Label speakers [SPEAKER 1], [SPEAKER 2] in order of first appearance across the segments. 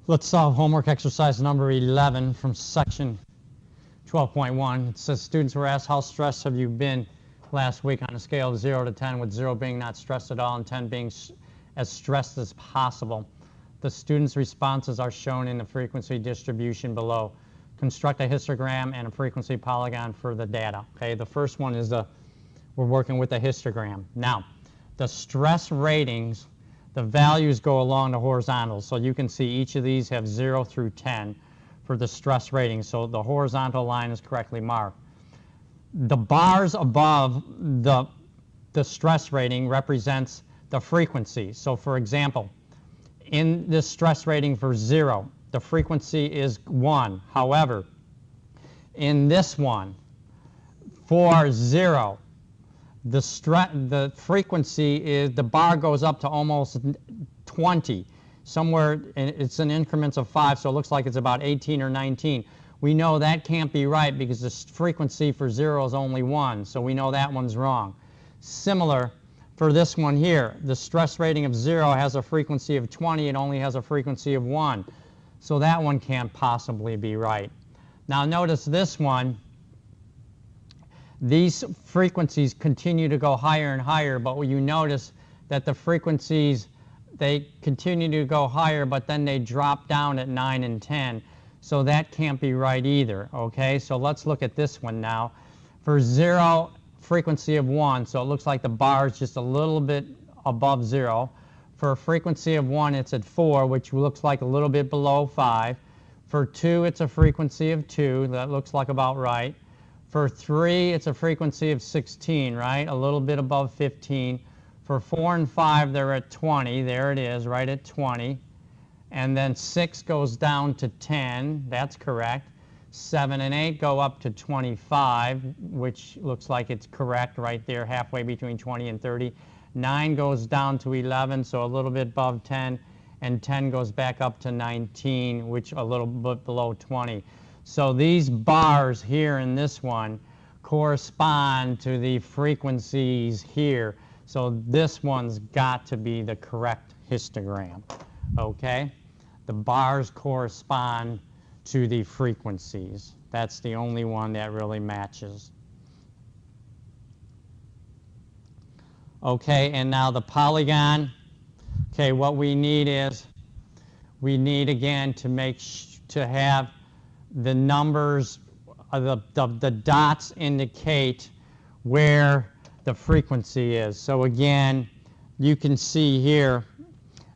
[SPEAKER 1] Let's solve homework exercise number 11 from section 12.1. It says students were asked, how stressed have you been last week on a scale of 0 to 10, with 0 being not stressed at all and 10 being as stressed as possible. The students' responses are shown in the frequency distribution below. Construct a histogram and a frequency polygon for the data. Okay, the first one is we're working with a histogram. Now, the stress ratings, the values go along the horizontal. So you can see each of these have 0 through 10 for the stress rating. So the horizontal line is correctly marked. The bars above the stress rating represents the frequency. So for example, in this stress rating for 0, the frequency is 1. However, in this one, for 0, the frequency is, the bar goes up to almost 20. Somewhere, it's in increments of 5, so it looks like it's about 18 or 19. We know that can't be right because the frequency for 0 is only 1, so we know that one's wrong. Similar for this one here, the stress rating of 0 has a frequency of 20, it only has a frequency of 1. So that one can't possibly be right. Now notice this one, these frequencies continue to go higher and higher, but you notice that the frequencies, they continue to go higher, but then they drop down at 9 and 10. So that can't be right either, okay? So let's look at this one now. For 0, frequency of 1, so it looks like the bar is just a little bit above 0. For a frequency of 1, it's at 4, which looks like a little bit below 5. For 2, it's a frequency of 2. That looks like about right. For 3, it's a frequency of 16, right? A little bit above 15. For 4 and 5, they're at 20. There it is, right at 20. And then 6 goes down to 10. That's correct. 7 and 8 go up to 25, which looks like it's correct right there, halfway between 20 and 30. 9 goes down to 11, so a little bit above 10. And 10 goes back up to 19, which a little bit below 20. So these bars here in this one correspond to the frequencies here. So this one's got to be the correct histogram, okay? The bars correspond to the frequencies. That's the only one that really matches. Okay, and now the polygon. Okay, what we need is, we need again to have the numbers, the dots indicate where the frequency is. So again, you can see here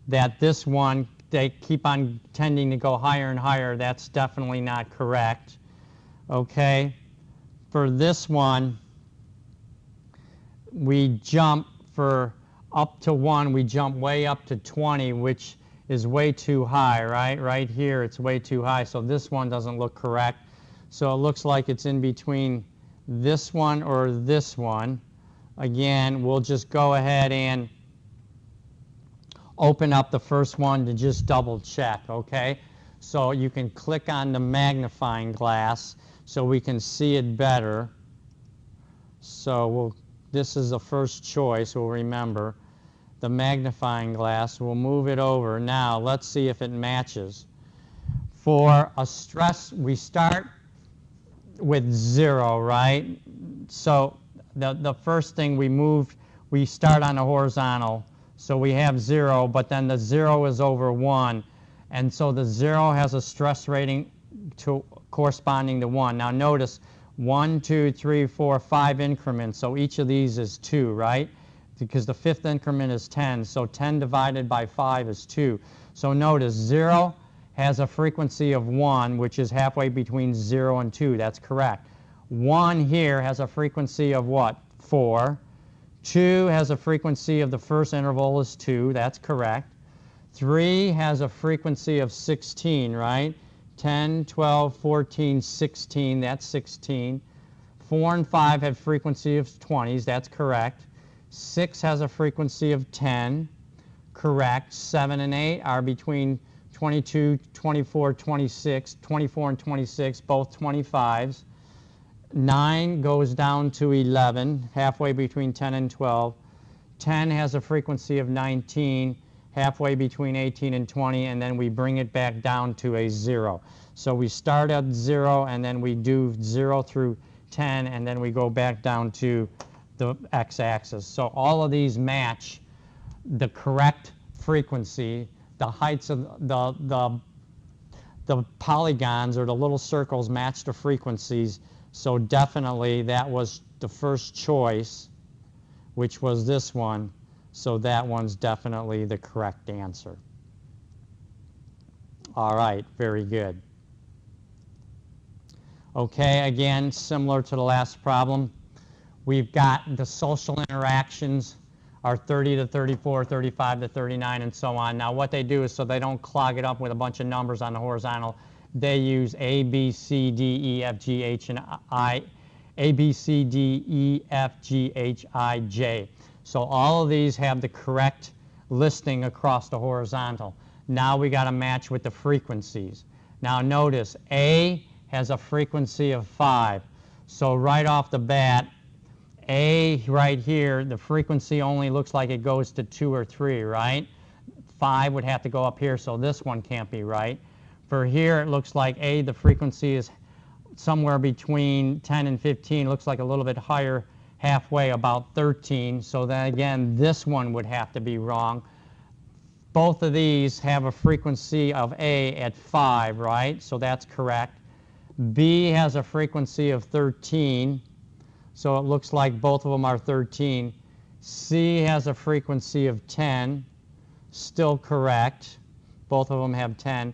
[SPEAKER 1] that this one, they keep on tending to go higher and higher. That's definitely not correct. Okay, for this one, we jump for up to 1, we jump way up to 20, which is way too high, right? Right here, it's way too high, so this one doesn't look correct. So it looks like it's in between this one or this one. Again, we'll just go ahead and open up the first one to just double check, okay? So you can click on the magnifying glass so we can see it better. So this is the first choice, we'll remember. The magnifying glass, we'll move it over. Now, let's see if it matches. For a stress, we start with 0, right? So the first thing we start on the horizontal. So we have 0, but then the 0 is over 1. And so the 0 has a stress rating corresponding to 1. Now notice, 1, 2, 3, 4, 5 increments. So each of these is 2, right? Because the 5th increment is 10. So 10 divided by 5 is 2. So notice 0 has a frequency of 1, which is halfway between 0 and 2. That's correct. 1 here has a frequency of what? 4. 2 has a frequency of the first interval is 2. That's correct. 3 has a frequency of 16, right? 10, 12, 14, 16. That's 16. 4 and 5 have frequency of 20s. That's correct. 6 has a frequency of 10. Correct. 7 and 8 are between 22, 24, 26, 24 and 26, both 25s. 9 goes down to 11, halfway between 10 and 12. 10 has a frequency of 19, halfway between 18 and 20, and then we bring it back down to a 0. So we start at 0, and then we do 0 through 10, and then we go back down to the x-axis. So all of these match the correct frequency. The heights of the polygons, or the little circles, match the frequencies. So definitely that was the first choice, which was this one. So that one's definitely the correct answer. All right, very good. Okay, again, similar to the last problem, we've got the social interactions are 30 to 34, 35 to 39, and so on. Now what they do is, so they don't clog it up with a bunch of numbers on the horizontal, they use A, B, C, D, E, F, G, H, and I, A, B, C, D, E, F, G, H, I, J. So all of these have the correct listing across the horizontal. Now we got to match with the frequencies. Now notice A has a frequency of 5. So right off the bat, A right here, the frequency only looks like it goes to 2 or 3, right? 5 would have to go up here, so this one can't be right. For here, it looks like A, the frequency is somewhere between 10 and 15. Looks like a little bit higher, halfway, about 13. So then again, this one would have to be wrong. Both of these have a frequency of A at 5, right? So that's correct. B has a frequency of 13. So it looks like both of them are 13. C has a frequency of 10. Still correct. Both of them have 10.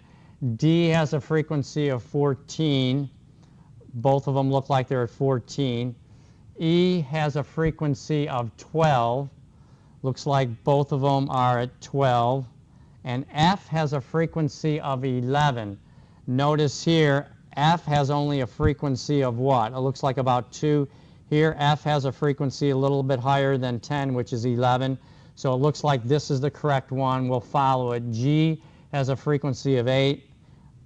[SPEAKER 1] D has a frequency of 14. Both of them look like they're at 14. E has a frequency of 12. Looks like both of them are at 12. And F has a frequency of 11. Notice here, F has only a frequency of what? It looks like about 2. Here, F has a frequency a little bit higher than 10, which is 11. So it looks like this is the correct one. We'll follow it. G has a frequency of 8,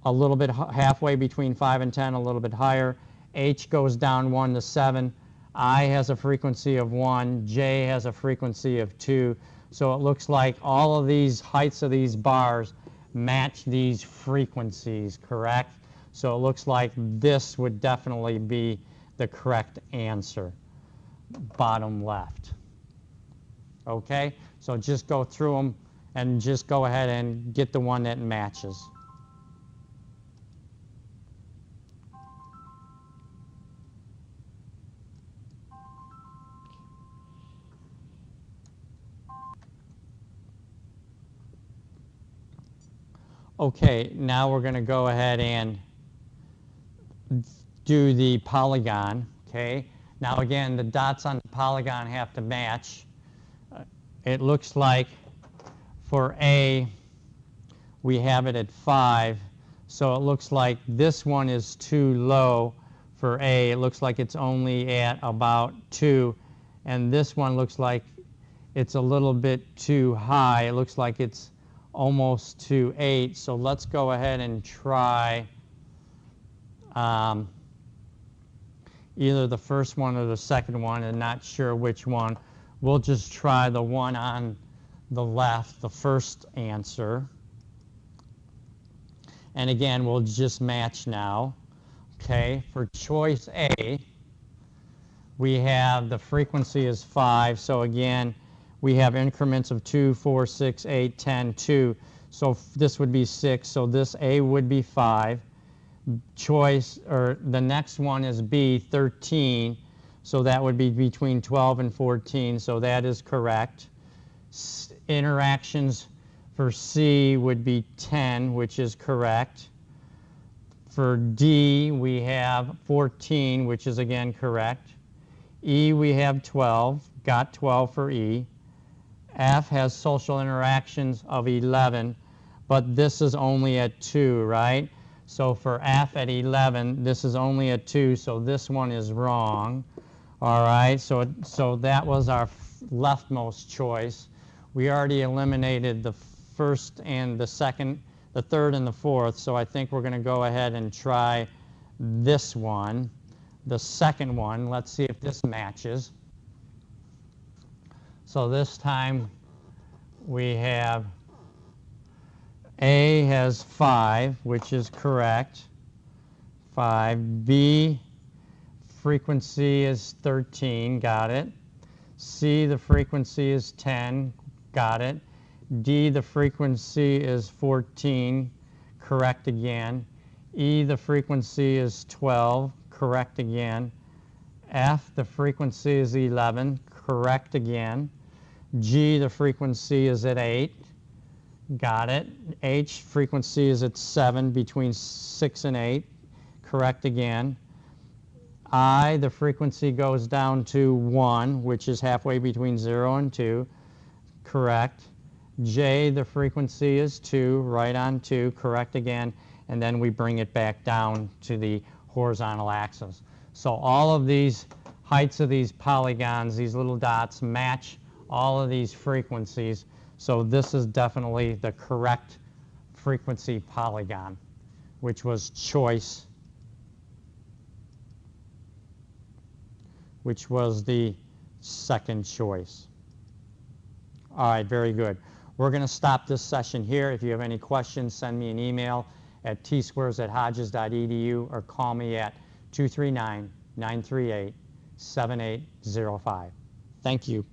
[SPEAKER 1] a little bit halfway between 5 and 10, a little bit higher. H goes down 1 to 7. I has a frequency of 1. J has a frequency of 2. So it looks like all of these heights of these bars match these frequencies, correct? So it looks like this would definitely be the correct answer, bottom left. Okay, so just go through them and just go ahead and get the one that matches. Okay, now we're going to go ahead and do the polygon. Okay, now again, the dots on the polygon have to match. It looks like for A, we have it at 5. So it looks like this one is too low for A. It looks like it's only at about 2. And this one looks like it's a little bit too high. It looks like it's almost to 8. So let's go ahead and try either the first one or the second one, and not sure which one. We'll just try the one on the left, the first answer. And again, we'll just match now. Okay, for choice A, we have the frequency is 5. So again, we have increments of 2, 4, 6, 8, 10, 2. So this would be 6. So this A would be 5. Choice, or the next one is B, 13. So that would be between 12 and 14. So that is correct. Interactions for C would be 10, which is correct. For D, we have 14, which is again correct. E, we have 12. Got 12 for E. F has social interactions of 11, but this is only at 2, right? So for F at 11, this is only at 2, so this one is wrong. All right, so that was our leftmost choice. We already eliminated the first and the second, the third and the fourth, so I think we're going to go ahead and try this one, the second one. Let's see if this matches. So this time we have A has 5, which is correct. 5. B, frequency is 13, got it. C, the frequency is 10, got it. D, the frequency is 14, correct again. E, the frequency is 12, correct again. F, the frequency is 11, correct again. G, the frequency is at 8, got it. H, frequency is at 7, between 6 and 8, correct again. I, the frequency goes down to 1, which is halfway between 0 and 2, correct. J, the frequency is 2, right on 2, correct again. And then we bring it back down to the horizontal axis. So all of these heights of these polygons, these little dots, match all of these frequencies. So this is definitely the correct frequency polygon, which was choice, which was the second choice. All right, very good. We're going to stop this session here. If you have any questions, send me an email at tsquares@hodges.edu or call me at 239-938-7805. Thank you.